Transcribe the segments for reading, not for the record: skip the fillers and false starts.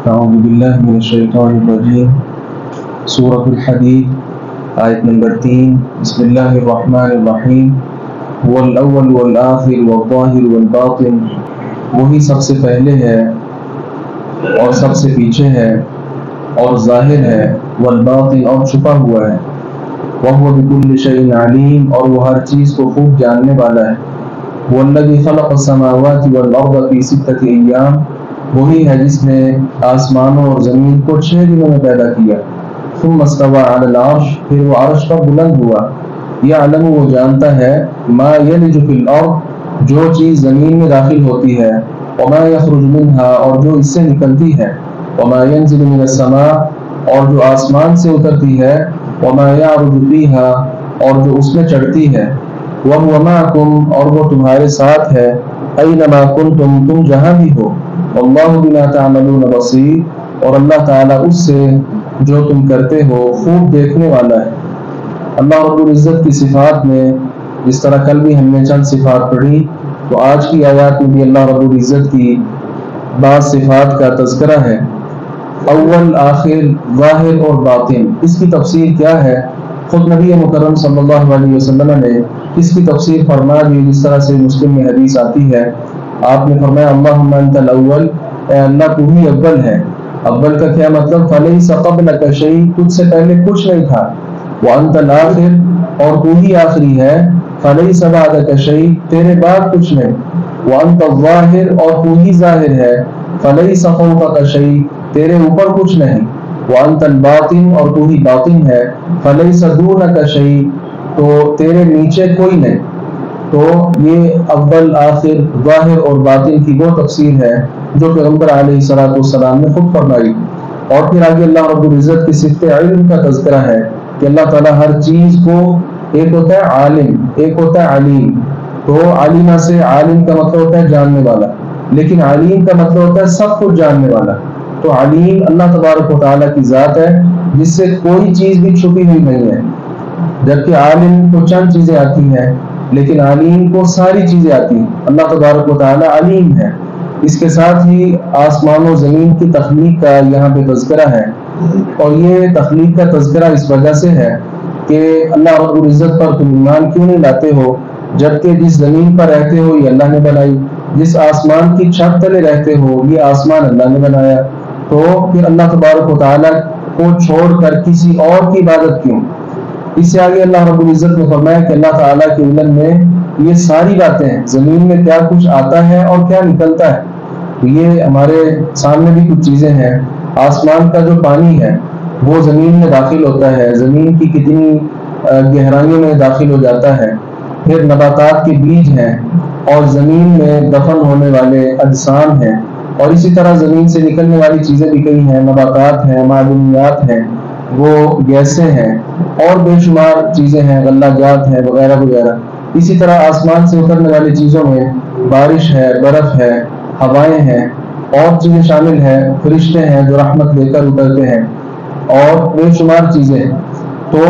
اعوذ باللہ من الشیطان الرجیم سورۃ الحدید آیت نمبر 3 بسم اللہ الرحمن الرحیم هو الاول والآخر والظاہر والباطن، وہی سب سے پہلے ہے اور سب سے پیچھے ہے اور ظاہر ہے، والباطن اور چھپا ہوا ہے، وهو بكل شيء علیم اور وہ ہر چیز کو خوب جاننے والا ہے، والذی خلق السماوات والارض فی 6 ایام، وہی ہے جس نے آسمانوں اور زمین کو 6 دنوں میں پیدا کیا، ثم استوى علی العرش، پھر وہ عرش پر بلند ہوا، یعلم وہ جانتا ہے، ما یلج فی الارض جو چیز زمین میں داخل ہوتی ہے، وما یخرج منها اور جو اس سے نکلتی ہے، وما ینزل من السماء اور جو آسمان سے اترتی ہے، وما یعرج فیہا اور جو اس میں چڑھتی ہے، وَهُوَ مَعَكُمْ اور وہ تمہارے ساتھ ہے، أَيْنَمَا كُنْتُمْ تم جہاں بھی ہو، وَاللَّهُ بِمَا تَعْمَلُونَ بَصِيرٌ اور اللہ تعالیٰ اس سے جو تم کرتے ہو خوب دیکھنے والا ہے۔ اللہ رب العزت کی صفات میں جس طرح کل بھی ہم نے چند صفات پڑھی، تو آج کی آیات میں بھی اللہ رب العزت کی بعض صفات کا تذکرہ ہے۔ اول، آخر، ظاہر اور باطن، اس کی تفسیر کیا ہے؟ خود نبی مکرم صلی اللہ علیہ وسلم نے اس کی تفسیر فرما دی جس طرح سے مسلم میں حدیث آتی ہے۔ آپ نے فرمایا اللہم انت الاول، اے اللہ تو ہی اول ہے۔ اول کا کیا مطلب؟ فلیس قبلک شیء، تجھ سے پہلے کچھ نہیں تھا۔ وانت الآخر اور تو ہی آخری ہے۔ فلیس بعدک شیء، تیرے بعد کچھ نہیں۔ وانت الظاہر اور تو ہی ظاہر ہے۔ فلیس فوقک شیء، تیرے اوپر کچھ نہیں۔ وانت الباطن اور تو ہی باطن ہے۔ فلیس دونک شیء، تو تیرے نیچے کوئی نہیں۔ تو یہ اول، آخر، ظاہر اور باطن کی وہ تفسیر ہے جو پیغمبر علیہ السلام نے خود فرمائی۔ اور پھر آگے اللہ رب العزت کی صفت علم کا تذکرہ ہے کہ اللہ تعالیٰ ہر چیز کو، ایک ہوتا ہے عالم، ایک ہوتا ہے علیم۔ تو عالمہ سے عالم کا مطلب ہوتا ہے جاننے والا، لیکن علیم کا مطلب ہوتا ہے سب کچھ جاننے والا۔ تو علیم اللہ تبارک و تعالیٰ کی ذات ہے جس سے کوئی چیز بھی چھپی ہوئی نہیں ہے، جبکہ عالم کو چند چیزیں آتی ہیں لیکن علیم کو ساری چیزیں آتی ہیں۔ اللہ تبارک و تعالیٰ علیم ہے۔ اس کے ساتھ ہی آسمان و زمین کی تخلیق کا یہاں پہ تذکرہ ہے، اور یہ تخلیق کا تذکرہ اس وجہ سے ہے کہ اللہ رب العزت پر تم ایمان کیوں نہیں لاتے ہو جبکہ جس زمین پر رہتے ہو یہ اللہ نے بنائی، جس آسمان کی چھت تلے رہتے ہو یہ آسمان اللہ نے بنایا، تو پھر اللہ تبارک و تعالیٰ کو چھوڑ کر کسی اور کی عبادت کیوں؟ اس سے آگے اللہ رب العزت نے فرمایا کہ اللہ تعالیٰ کے علم میں یہ ساری باتیں ہیں، زمین میں کیا کچھ آتا ہے اور کیا نکلتا ہے۔ تو یہ ہمارے سامنے بھی کچھ چیزیں ہیں۔ آسمان کا جو پانی ہے وہ زمین میں داخل ہوتا ہے، زمین کی کتنی گہرائیوں میں داخل ہو جاتا ہے۔ پھر نباتات کے بیج ہیں اور زمین میں دفن ہونے والے اجسام ہیں، اور اسی طرح زمین سے نکلنے والی چیزیں بھی کئی ہیں، نباتات ہیں، معدنیات ہیں، وہ گیسیں ہیں، اور بے شمار چیزیں ہیں، غلہ جات ہیں وغیرہ وغیرہ۔ اسی طرح آسمان سے اترنے والی چیزوں میں بارش ہے، برف ہے، ہوائیں ہیں، اور چیزیں شامل ہیں، فرشتے ہیں جو رحمت لے کر اترتے ہیں، اور بے شمار چیزیں ہیں۔ تو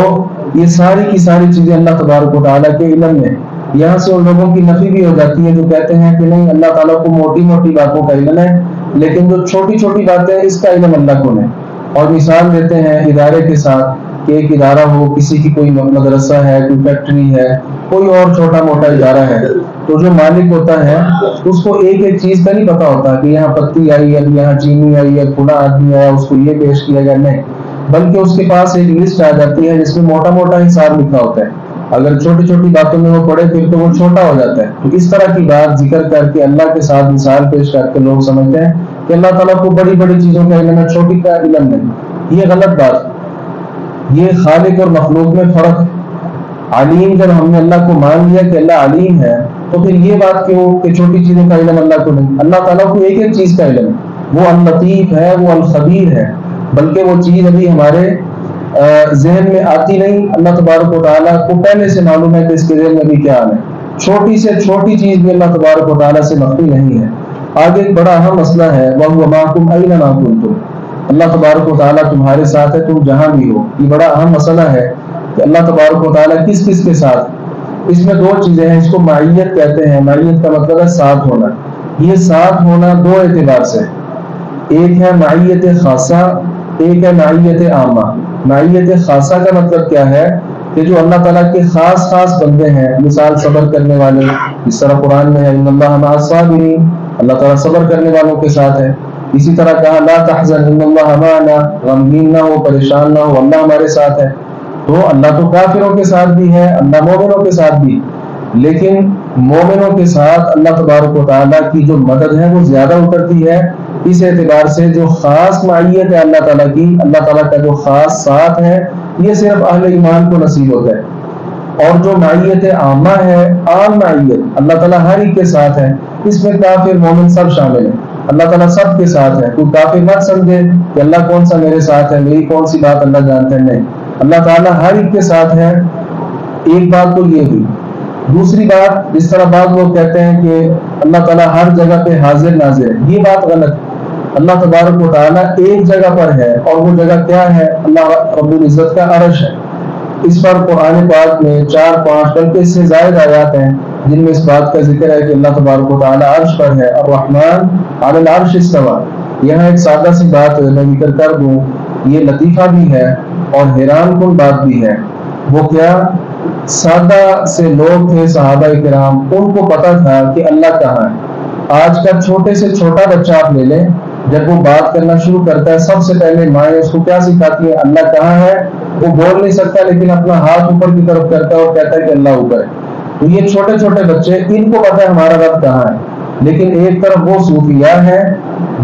یہ ساری کی ساری چیزیں اللہ تبارک و تعالیٰ کے علم میں۔ یہاں سے ان لوگوں کی نفی بھی ہو جاتی ہے جو کہتے ہیں کہ نہیں، اللہ تعالیٰ کو موٹی موٹی باتوں کا علم ہے لیکن جو چھوٹی چھوٹی باتیں ہیں اس کا علم اللہ کو نہیں۔ اور مثال دیتے ہیں ادارے کے ساتھ کہ ایک ادارہ ہو، کسی کی کوئی مدرسہ ہے، کوئی فیکٹری ہے، کوئی اور چھوٹا موٹا ادارہ ہے، تو جو مالک ہوتا ہے اس کو ایک ایک چیز کا نہیں پتا ہوتا کہ یہاں پتی آئی ہے، یہاں چینی آئی ہے، کھلا آدمی آیا اس کو یہ پیش کیا گیا، نہیں، بلکہ اس کے پاس ایک لسٹ آ جاتی ہے جس میں موٹا موٹا حساب لکھا ہوتا ہے۔ اگر چھوٹی چھوٹی باتوں میں وہ پڑھے پھر تو وہ چھوٹا ہو جاتا ہے۔ تو اس طرح کی بات ذکر کر کے اللہ کے ساتھ مثال پیش کر کے لوگ سمجھتے ہیں کہ اللہ تعالیٰ کو بڑی بڑی چیزوں کا علم ہے، چھوٹی کا علم نہیں۔ یہ غلط بات، یہ خالق اور مخلوق میں فرق ہے۔ علیم جب ہم نے اللہ کو مان لیا کہ اللہ علیم ہے، تو پھر یہ بات کیوں کہ چھوٹی چیزوں کا علم اللہ کو نہیں؟ اللہ تعالیٰ کو ایک ایک چیز کا علم ہے، وہ اللطیف ہے، وہ الخبیر ہے، بلکہ وہ چیز ابھی ہمارے ذہن میں آتی نہیں۔ اللہ تبارک و تعالیٰ کو پہلے سے معلوم ہے کہ اس کے ذہن میں بھی کیا آنا ہے۔ چھوٹی سے چھوٹی چیز بھی اللہ تبارک و تعالیٰ سے مخفی نہیں ہے۔ آگے ایک بڑا اہم مسئلہ ہے، وَهُوَ مَعَكُمْ أَيْنَمَا كُنْتُمْ، اللہ تبارک و تعالیٰ تمہارے ساتھ ہے، تم جہاں بھی ہو۔ یہ بڑا اہم مسئلہ ہے کہ اللہ تبارک و تعالیٰ کس کس کے ساتھ۔ اس میں دو چیزیں ہیں، اس کو معیت کہتے ہیں۔ معیت کا مطلب ہے ساتھ ہونا۔ یہ ساتھ ہونا دو اعتبار سے، ایک ہے معیت خاصہ، ایک ہے معیت عامہ۔ معیت خاصہ کا مطلب کیا ہے کہ جو اللہ تعالیٰ کے خاص خاص بندے ہیں، مثال صبر کرنے والے، اس طرح قرآن میں ہے ان اللہ مع الصابرین، اللہ تعالیٰ صبر کرنے والوں کے ساتھ ہے۔ اسی طرح کہا لا تحزن ان اللہ معنا، غمگین نہ ہو، پریشان نہ ہو، اللہ ہمارے ساتھ ہے۔ تو اللہ تو کافروں کے ساتھ بھی ہے، اللہ مومنوں کے ساتھ بھی، لیکن مومنوں کے ساتھ اللہ تبارک و تعالیٰ کی جو مدد ہے وہ زیادہ اترتی ہے۔ اس اعتبار سے جو خاص معیت ہے اللہ تعالیٰ کی، اللہ تعالیٰ کا جو خاص ساتھ ہے، یہ صرف اہل ایمان کو نصیب ہوتا ہے۔ اور جو معیت عامہ ہے، عام معیت، اللہ تعالیٰ ہر ایک کے ساتھ ہے، اس میں کافر مومن سب شامل ہیں، اللہ تعالیٰ سب کے ساتھ ہے۔ کوئی کافر مت سمجھے کہ اللہ کون سا میرے ساتھ ہے، میری کون سی بات اللہ جانتا ہے، نہیں، اللہ تعالیٰ ہر ایک کے ساتھ ہے۔ ایک بات تو یہ ہوئی۔ دوسری بات، جس طرح بعض لوگ کہتے ہیں کہ اللہ تعالیٰ ہر جگہ پہ حاضر ناظر ہے، یہ بات غلط ہے۔ اللہ تبارک و تعالیٰ ایک جگہ پر ہے، اور وہ جگہ کیا ہے؟ اللہ رب العزت کا عرش ہے۔ اس پر قرآن پاک میں 4-5 بلکہ اس سے زائد آیات ہیں جن میں اس بات کا ذکر ہے کہ اللہ تبارک و تعالیٰ عرش پر ہے، الرحمن علی العرش استویٰ۔ یہاں ایک سادہ سی بات میں ذکر کر دوں، یہ لطیفہ بھی ہے اور حیران کن بات بھی ہے۔ وہ کیا؟ سادہ سے لوگ تھے صحابہ کرام، ان کو پتا تھا کہ اللہ کہاں ہے۔ آج کا چھوٹے سے چھوٹا بچہ آپ لے لیں، جب وہ بات کرنا شروع کرتا ہے، سب سے پہلے مائیں اس کو کیا سکھاتی ہے؟ اللہ کہاں ہے۔ وہ بول نہیں سکتا لیکن اپنا ہاتھ اوپر کی طرف کرتا ہے اور کہتا ہے کہ اللہ اوپر ہے۔ تو یہ چھوٹے چھوٹے بچے، ان کو پتا ہے ہمارا رب کہاں ہے، لیکن ایک طرف وہ صوفیاء ہیں،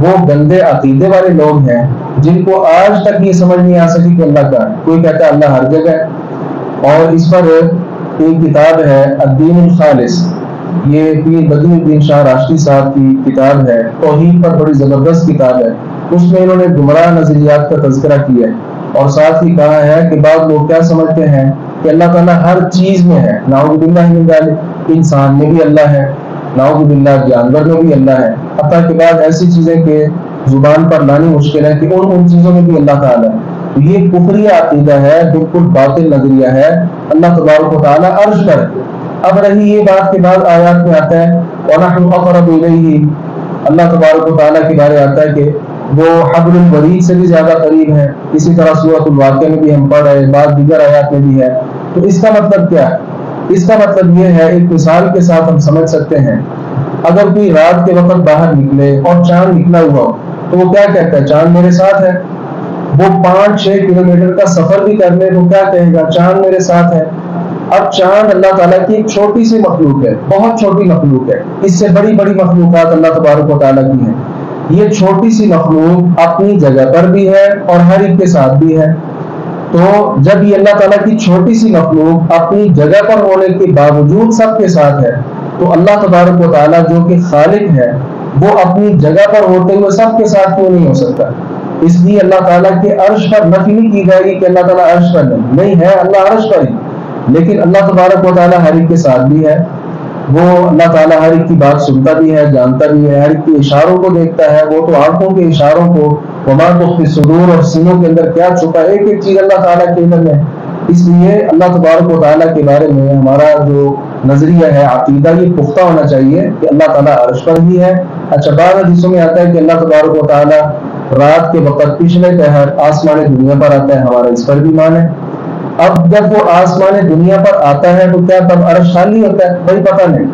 وہ گندے عقیدے والے لوگ ہیں جن کو آج تک یہ سمجھ نہیں آ سکی کہ اللہ کہاں ہے۔ کوئی کہتا ہے اللہ ہر جگہ ہے، اور اس پر ایک کتاب ہے الدین الخالص، یہ پیر بدی الدین شاہ راشدی صاحب کی کتاب ہے، توحید پر بڑی زبردست کتاب ہے۔ اس میں انہوں نے گمراہ نظریات کا تذکرہ کیا ہے، اور ساتھ ہی کہا ہے کہ بعض لوگ کیا سمجھتے ہیں کہ اللہ تعالیٰ ہر چیز میں ہے، نعوذ باللہ من ذالک، انسان میں بھی اللہ ہے، نعوذ باللہ جانور میں بھی اللہ ہے، حتیٰ کہ بعض ایسی چیزیں کہ زبان پر لانی مشکل ہے کہ ان چیزوں میں بھی اللہ تعالیٰ ہے۔ یہ کفری عقیدہ ہے، بالکل باطل نظریہ ہے۔ اللہ تبارک و تعالیٰ عرش پر ہے۔ اب رہی یہ بات کے بعد آیات میں آتا ہے وَنَحْنُ أَقْرَبُ إِلَيْهِ، اللہ تبارک و تعالیٰ کے بارے آتا ہے کہ وہ حبل الورید سے بھی زیادہ قریب ہے۔ اسی طرح سورۃ الواقعہ میں بھی ہم پڑھ رہے ہیں، بعض دیگر آیات میں بھی ہے۔ تو اس کا مطلب کیا ہے؟ اس کا مطلب یہ ہے، ایک مثال کے ساتھ ہم سمجھ سکتے ہیں۔ اگر کوئی رات کے وقت باہر نکلے اور چاند نکلا ہوا ہو تو وہ کیا کہتا ہے؟ چاند میرے ساتھ ہے۔ وہ 5-6 کلومیٹر کا سفر بھی کر لے تو کیا کہے گا؟ چاند میرے ساتھ ہے۔ اب چاند اللہ تعالیٰ کی ایک چھوٹی سی مخلوق ہے، بہت چھوٹی مخلوق ہے، اس سے بڑی بڑی مخلوقات اللہ تبارک و تعالیٰ کی ہیں۔ یہ چھوٹی سی مخلوق اپنی جگہ پر بھی ہے اور ہر ایک کے ساتھ بھی ہے۔ تو جب یہ اللہ تعالیٰ کی چھوٹی سی مخلوق اپنی جگہ پر ہونے کے باوجود سب کے ساتھ ہے، تو اللہ تبارک و تعالیٰ جو کہ خالق ہے، وہ اپنی جگہ پر ہوتے ہوئے سب کے ساتھ کیوں نہیں ہو سکتا؟ اس لیے اللہ تعالیٰ کے عرش پر نفی نہیں کی جائے گی کہ اللہ تعالیٰ عرش پر نہیں ہے، اللہ عرش پر ہی، لیکن اللہ تبارک و تعالیٰ ہر ایک کے ساتھ بھی ہے۔ وہ اللہ تعالیٰ ہر ایک کی بات سنتا بھی ہے، جانتا بھی ہے، ہر ایک کے اشاروں کو دیکھتا ہے۔ وہ تو آنکھوں کے اشاروں کو، وما تخفی الصدور، اور سینوں کے اندر کیا چھپا ہے، ایک ایک چیز اللہ تعالیٰ کے علم ہے۔ اس لیے اللہ تبارک و تعالیٰ کے بارے میں ہمارا جو نظریہ ہے، عقیدہ، یہ پختہ ہونا چاہیے کہ اللہ تعالیٰ عرش پر ہی ہے۔ اچھا، بعض حدیثوں میں آتا ہے کہ اللہ تبارک و تعالیٰ رات کے وقت پچھلے پہر آسمان دنیا پر آتا ہے، ہمارا اس پر بھی ایمان ہے۔ اب جب وہ آسمان دنیا پر آتا ہے تو کیا تب عرش خالی ہوتا ہے؟ بھائی پتہ نہیں،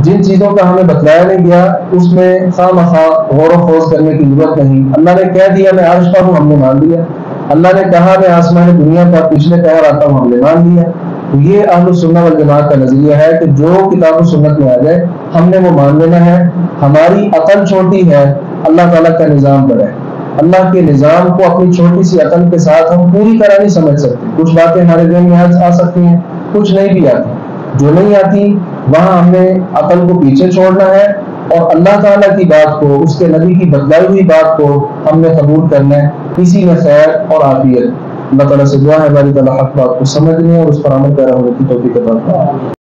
جن چیزوں کا ہمیں بتلایا نہیں گیا اس میں خواہ مخواہ غور و خوض کرنے کی ضرورت نہیں۔ اللہ نے کہہ دیا میں عرش پر ہوں، ہم نے مان لیا۔ اللہ نے کہا میں آسمان دنیا پر پچھلے پہر آتا ہوں، ہم نے مان لیا۔ تو یہ اہل السنہ والجماعت کا نظریہ ہے کہ جو کتاب و سنت میں آ جائے ہم نے وہ مان لینا ہے۔ ہماری عقل چھوٹی ہے، اللہ تعالیٰ کا نظام بڑا ہے۔ اللہ کے نظام کو اپنی چھوٹی سی عقل کے ساتھ ہم پوری طرح نہیں سمجھ سکتے۔ کچھ باتیں ہمارے ذہن میں آ سکتی ہیں، کچھ نہیں بھی آتی۔ جو نہیں آتی وہاں ہم نے عقل کو پیچھے چھوڑنا ہے اور اللہ تعالیٰ کی بات کو، اس کے نبی کی بتلائی ہوئی بات کو ہم نے قبول کرنا ہے۔ اسی میں خیر اور عافیت۔ اللہ تعالیٰ سے دعا ہے ہماری تعالیٰ حق بات کو سمجھنے اور اس پر عمل پیرا ہونے کی توفیق عطا فرمائے۔